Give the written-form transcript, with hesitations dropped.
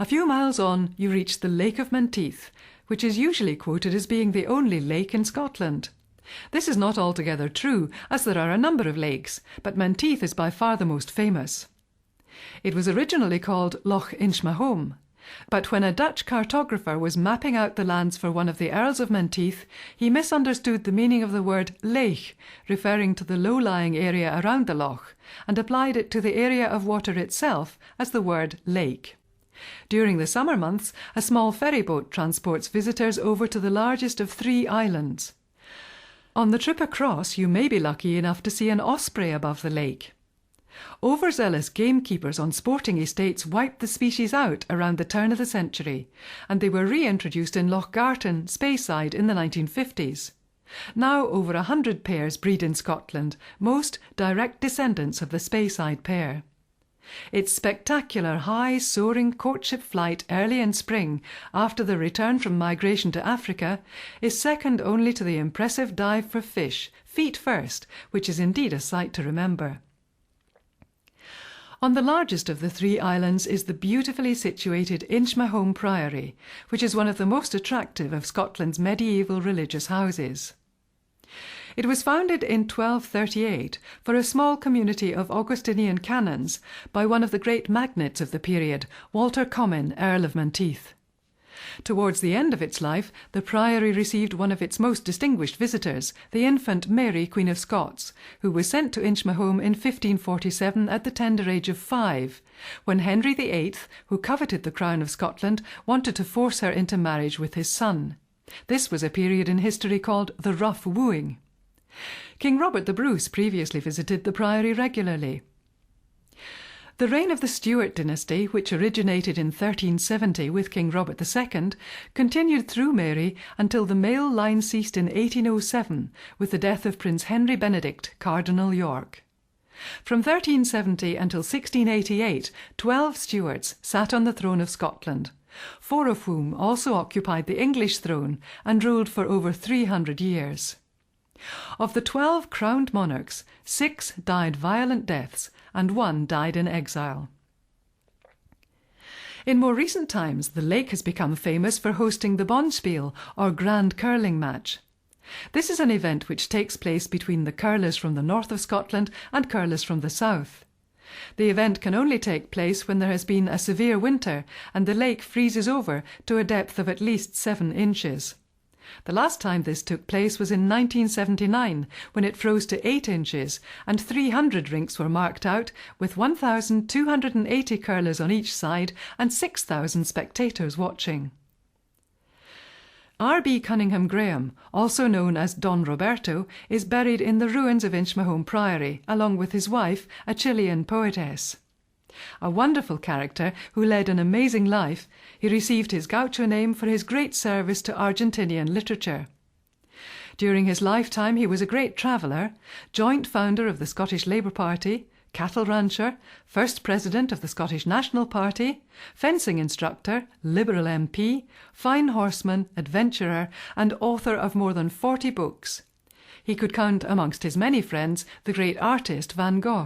A few miles on, you reach the Lake of Menteith, which is usually quoted as being the only lake in Scotland. This is not altogether true, as there are a number of lakes, but Menteith is by far the most famous. It was originally called Loch Inchmahome, but when a Dutch cartographer was mapping out the lands for one of the Earls of Menteith, he misunderstood the meaning of the word leich, referring to the low-lying area around the loch, and applied it to the area of water itself as the word lake. During the summer months, a small ferry boat transports visitors over to the largest of 3 islands. On the trip across, you may be lucky enough to see an osprey above the lake. Overzealous gamekeepers on sporting estates wiped the species out around the turn of the century, and they were reintroduced in Loch Garten, Speyside, in the 1950s. Now over 100 pairs breed in Scotland, most direct descendants of the Speyside pair. Its spectacular high soaring courtship flight early in spring, after the return from migration to Africa, is second only to the impressive dive for fish, feet first, which is indeed a sight to remember. On the largest of the 3 islands is the beautifully situated Inchmahome Priory, which is one of the most attractive of Scotland's medieval religious houses. It was founded in 1238 for a small community of Augustinian canons by one of the great magnates of the period, Walter Comyn, Earl of Menteith. Towards the end of its life, the priory received one of its most distinguished visitors, the infant Mary, Queen of Scots, who was sent to Inchmahome in 1547 at the tender age of 5, when Henry VIII, who coveted the crown of Scotland, wanted to force her into marriage with his son. This was a period in history called the Rough Wooing. King Robert the Bruce previously visited the priory regularly. The reign of the Stuart dynasty, which originated in 1370 with King Robert II, continued through Mary until the male line ceased in 1807 with the death of Prince Henry Benedict, Cardinal York. From 1370 until 1688, 12 Stuarts sat on the throne of Scotland, 4 of whom also occupied the English throne and ruled for over 300 years. Of the 12 crowned monarchs, 6 died violent deaths and 1 died in exile. In more recent times, the lake has become famous for hosting the Bonspiel, or Grand Curling Match. This is an event which takes place between the curlers from the north of Scotland and curlers from the south. The event can only take place when there has been a severe winter and the lake freezes over to a depth of at least 7 inches. The last time this took place was in 1979, when it froze to 8 inches and 300 rinks were marked out with 1,280 curlers on each side and 6,000 spectators watching. R.B. Cunningham Graham, also known as Don Roberto, is buried in the ruins of Inchmahome Priory, along with his wife, a Chilean poetess. A wonderful character who led an amazing life, he received his gaucho name for his great service to Argentinian literature. During his lifetime he was a great traveller, joint founder of the Scottish Labour Party, cattle rancher, first president of the Scottish National Party, fencing instructor, Liberal MP, fine horseman, adventurer, and author of more than 40 books. He could count amongst his many friends the great artist Van Gogh.